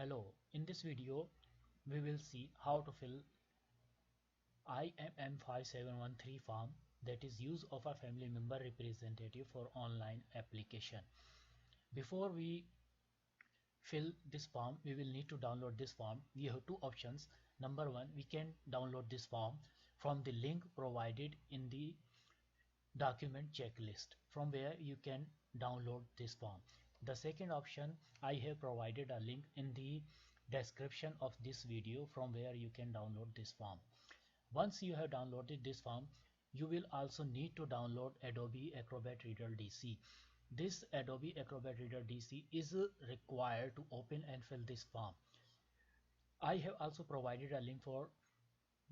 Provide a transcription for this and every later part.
Hello, in this video we will see how to fill IMM 5713 form, that is use of a family member representative for online application. Before we fill this form, we will need to download this form. We have two options. Number one, we can download this form from the link provided in the document checklist, from where you can download this form. The second option, I have provided a link in the description of this video from where you can download this form. Once you have downloaded this form, you will also need to download Adobe Acrobat Reader DC. This Adobe Acrobat Reader DC is required to open and fill this form. I have also provided a link for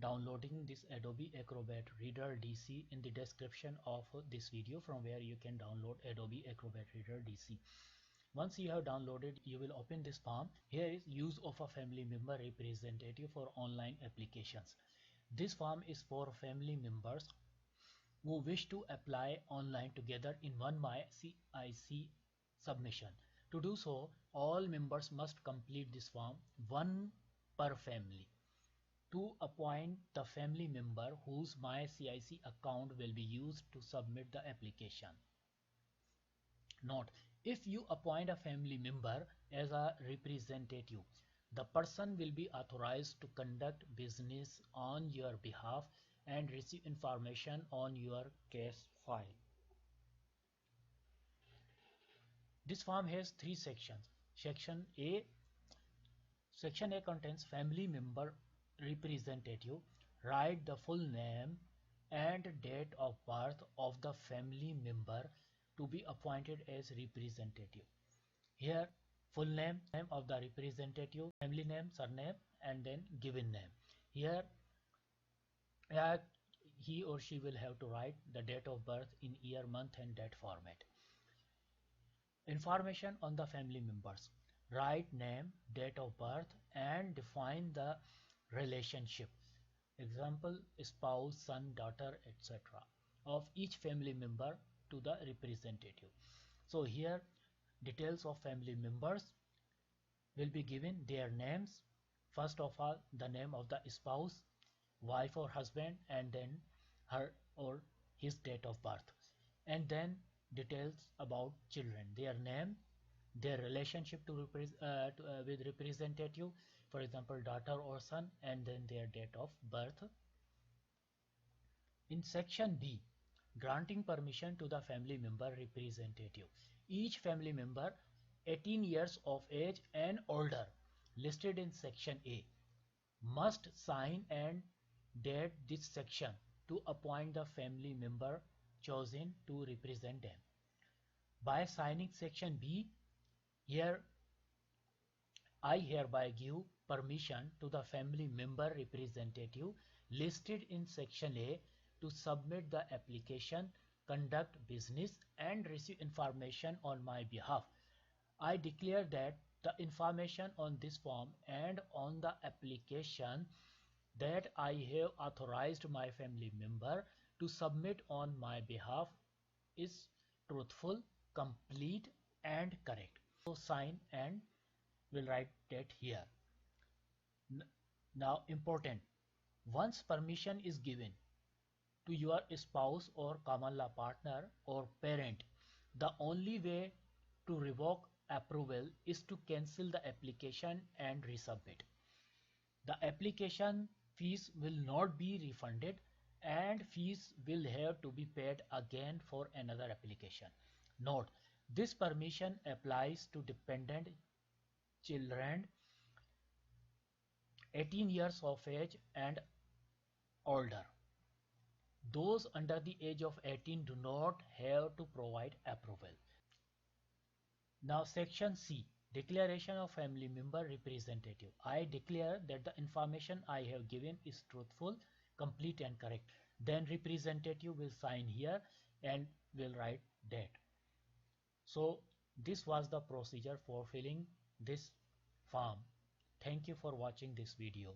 downloading this Adobe Acrobat Reader DC in the description of this video, from where you can download Adobe Acrobat Reader DC. Once you have downloaded, you will open this form. Here is use of a family member representative for online applications. This form is for family members who wish to apply online together in one IRCC submission. To do so, all members must complete this form, one per family. To appoint the family member whose IRCC account will be used to submit the application. Note: if you appoint a family member as a representative, the person will be authorized to conduct business on your behalf and receive information on your case file. This form has three sections. Section A contains family member representative. Write the full name and date of birth of the family member to be appointed as representative. Here, full name of the representative, family name, surname, and then given name. Here he or she will have to write the date of birth in year, month, and date format. Information on the family members: write name, date of birth, and define the relationship, example spouse, son, daughter, etc., of each family member to the representative. So here details of family members will be given, their names, first of all the name of the spouse, wife or husband, and then her or his date of birth, and then details about children, their name, their relationship with representative, for example daughter or son, and then their date of birth. In section B, granting permission to the family member representative, each family member 18 years of age and older listed in section A must sign and date this section to appoint the family member chosen to represent them. By signing section B, here I hereby give permission to the family member representative listed in section A to submit the application, conduct business, and receive information on my behalf. I declare that the information on this form and on the application that I have authorized my family member to submit on my behalf is truthful, complete, and correct. So sign and will write that here. Now important, once permission is given to your spouse or common law partner or parent, the only way to revoke approval is to cancel the application and resubmit. The application fees will not be refunded, and fees will have to be paid again for another application. Note: this permission applies to dependent children 18 years of age and older. Those under the age of 18 do not have to provide approval. Now section C, declaration of family member representative. I declare that the information I have given is truthful, complete, and correct. Then representative will sign here and will write date. So this was the procedure for filling this form. Thank you for watching this video.